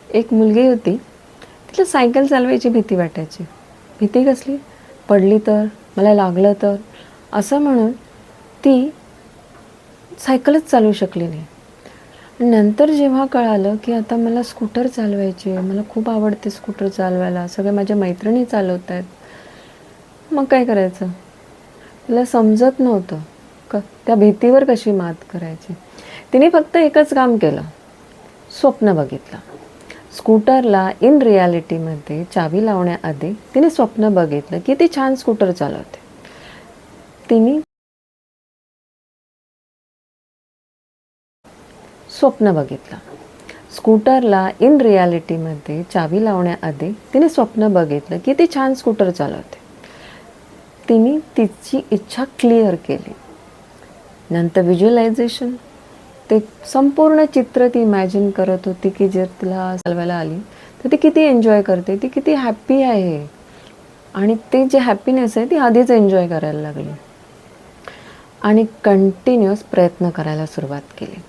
एक मुलगी होती, तिला सायकल चालवायची भीती वाटायची. भीती कसली? पडली तर, मला लागलं तर, असं म्हणून ती सायकलच चालवू शकली नाही. नंतर जेव्हा कळालं की आता मला स्कूटर चालवायची आहे, मला खूप आवडते स्कूटर चालवायला, सगळ्या माझ्या मैत्रिणी चालवत आहेत, मग काय करायचं? तिला समजत नव्हतं त्या भीतीवर कशी मात करायची. तिने फक्त एकच काम केलं, स्वप्न बघितलं. स्कूटरला इन रियालिटीमध्ये चावी लावण्याआधी तिने स्वप्न बघितलं की ती छान स्कूटर चालवते. तिने स्वप्न बघितलं. स्कूटरला इन रियालिटीमध्ये चावी लावण्याआधी तिने स्वप्न बघितलं की ती छान स्कूटर चालवते. तिने तिची इच्छा क्लिअर केली. नंतर व्हिज्युअलायझेशन, ते संपूर्ण चित्र ती इमॅजिन करत होती की जर तिला चालवायला आली तर ती किती एन्जॉय करते, ती किती हॅप्पी आहे. आणि ते जे हॅपीनेस आहे ती आधीच एन्जॉय करायला लागली. आणि कंटिन्युअस प्रयत्न करायला सुरुवात केली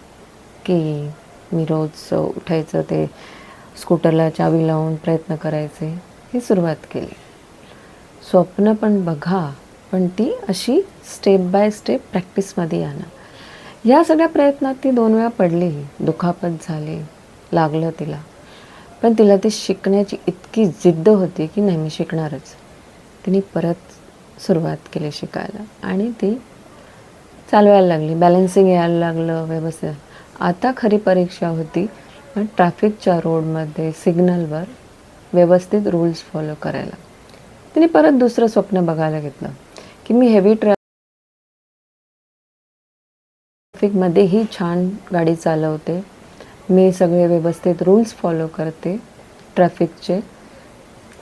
की मी रोज उठायचं, ते स्कूटरला चावी लावून प्रयत्न करायचे, ही सुरुवात केली. स्वप्न पण बघा, पण ती अशी स्टेप बाय स्टेप प्रॅक्टिसमध्ये आणा. या सगळ्या प्रयत्नात ती 2 वेळा पडली, दुखापत झाली, लागलं तिला. पण तिला ते शिकण्याची इतकी जिद्द होती की नाही मी शिकणारच. तिने परत सुरुवात केली शिकायला आणि ती चालवायला लागली, बॅलन्सिंग यायला लागलं व्यवस्थित. आता खरी परीक्षा होती पण ट्रॅफिकच्या रोडमध्ये सिग्नलवर व्यवस्थित रूल्स फॉलो करायला. तिने परत दुसरं स्वप्न बघायला घेतलं की मी हेवी ट्रॅफिकमध्येही छान गाडी चालवते, मी सगळे व्यवस्थित रूल्स फॉलो करते ट्रॅफिकचे,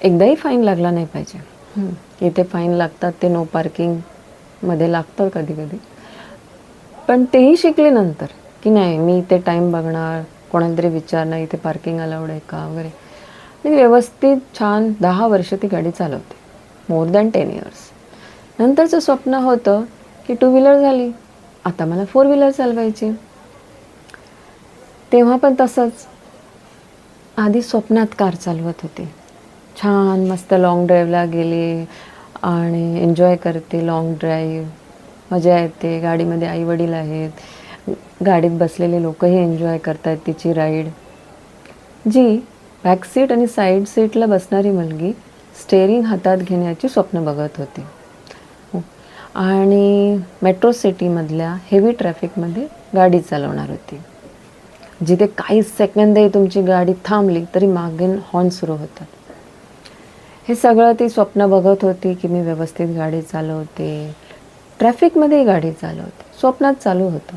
एकदाही फाईन लागला नाही पाहिजे. इथे फाईन लागतात ते नो पार्किंगमध्ये लागतं कधी कधी, पण तेही शिकले नंतर की नाही मी इथे टाईम बघणार, कोणाला तरी विचारणार इथे पार्किंग अलाउड आहे का वगैरे. आणि व्यवस्थित छान 10 वर्ष ती गाडी चालवते, मोर दॅन 10 इयर्स. नंतरचं स्वप्न होतं की 2 व्हीलर झाली, आता मला 4 व्हीलर चालवायची. तेव्हा पण तसंच, आधी स्वप्नात कार चालवत होते, छान मस्त लाँग ड्राईव्हला गेली आणि एन्जॉय करते लाँग ड्राईव्ह, मजा येते, गाडीमध्ये आईवडील आहेत, गाडीत बसलेले लोकही एन्जॉय करतात तिची राईड. जी बॅक सीट आणि साईड सीटला बसणारी मुलगी स्टेअरिंग हातात घेण्याची स्वप्न बघत होती आणि मेट्रो सिटीमधल्या हेवी ट्रॅफिकमध्ये गाडी चालवणार होती, जिथे काही सेकंदही तुमची गाडी थांबली तरी मागून हॉर्न सुरू होतात. हे सगळं ती स्वप्न बघत होती की मी व्यवस्थित गाडी चालवते, ट्रॅफिकमध्येही गाडी चालवते, स्वप्नात चालू होतं.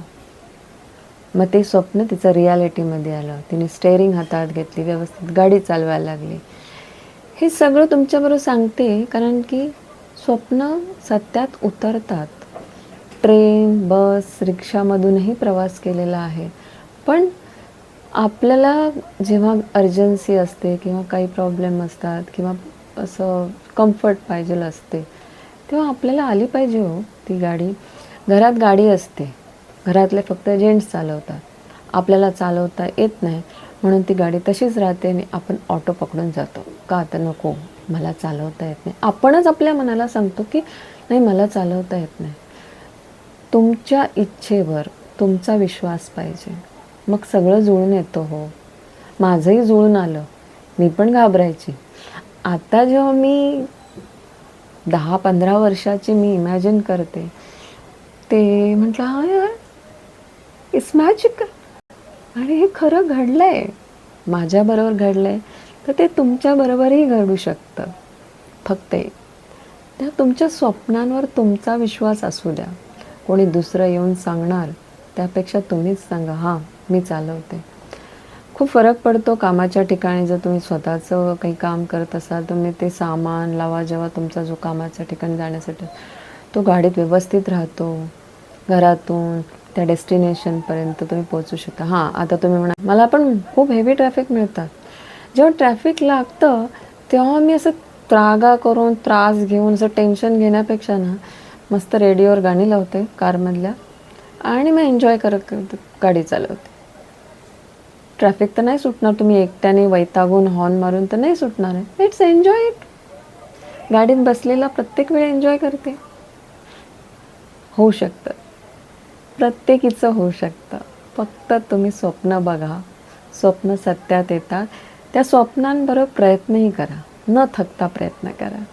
मग ते स्वप्न तिचं रियालिटीमध्ये आलं, तिने स्टेअरिंग हातात घेतली, व्यवस्थित गाडी चालवायला लागली. हे सगळं तुमच्याबरोबर सांगते कारण की स्वप्न सत्यात उतरतात. ट्रेन, बस, रिक्षामधूनही प्रवास केलेला आहे, पण आपल्याला जेव्हा अर्जन्सी असते किंवा काही प्रॉब्लेम असतात किंवा असं कम्फर्ट पाहिजे असते तेव्हा आपल्याला आली पाहिजे हो ती गाडी. घरात गाडी असते, घरातले फक्त जेंट्स चालवतात, आपल्याला चालवता येत नाही म्हणून ती गाडी तशीच राहते आणि आपण ऑटो पकडून जातो. का तर नको, मला चालवता येत नाही. आपणच आपल्या मनाला सांगतो की नाही मला चालवता येत नाही. तुमच्या इच्छेवर तुमचा विश्वास पाहिजे, मग सगळं जुळून येतं हो. माझंही जुळून आलं, मी पण घाबरायची. आता जेव्हा मी 10-15 वर्षाची मी इमॅजिन करते ते म्हटलं हा यार इट्स मॅजिकल आणि हे खरं घडलं आहे, माझ्याबरोबर घडलं आहे तर ते तुमच्याबरोबरही घडू शकतं. फक्त त्या तुमच्या स्वप्नांवर तुमचा विश्वास असू द्या. कोणी दुसरं येऊन सांगणार त्यापेक्षा तुम्हीच सांगा हां मी चालवते. खूप फरक पडतो कामाच्या ठिकाणी. जर तुम्ही स्वतःचं काही काम करत असाल तुम्ही ते सामान लावा, जेव्हा तुमचा जो कामाच्या ठिकाणी जाण्यासाठी तो गाडीत व्यवस्थित राहतो, घरातून त्या डेस्टिनेशनपर्यंत तुम्ही पोहोचू शकता. हां आता तुम्ही म्हणा मला पण खूप हेवी ट्रॅफिक मिळतात, जेव्हा ट्रॅफिक लागतं तेव्हा मी असं त्रागा करून त्रास घेऊन असं टेन्शन घेण्यापेक्षा ना मस्त रेडिओवर गाणी लावते कारमधल्या आणि मग एन्जॉय करत गाडी चालवते. ट्रॅफिक तर नाही सुटणार, तुम्ही एकट्याने वैतागून हॉर्न मारून तर नाही सुटणार आहे. It's enjoy it. गाडीत बसलेला प्रत्येक वेळ एन्जॉय करते. होऊ शकतं, प्रत्येकीचं होऊ शकतं. फक्त तुम्ही स्वप्न बघा, स्वप्न सत्यात येतात. त्या स्वप्नांबरोबर प्रयत्नही करा, न थकता प्रयत्न करा.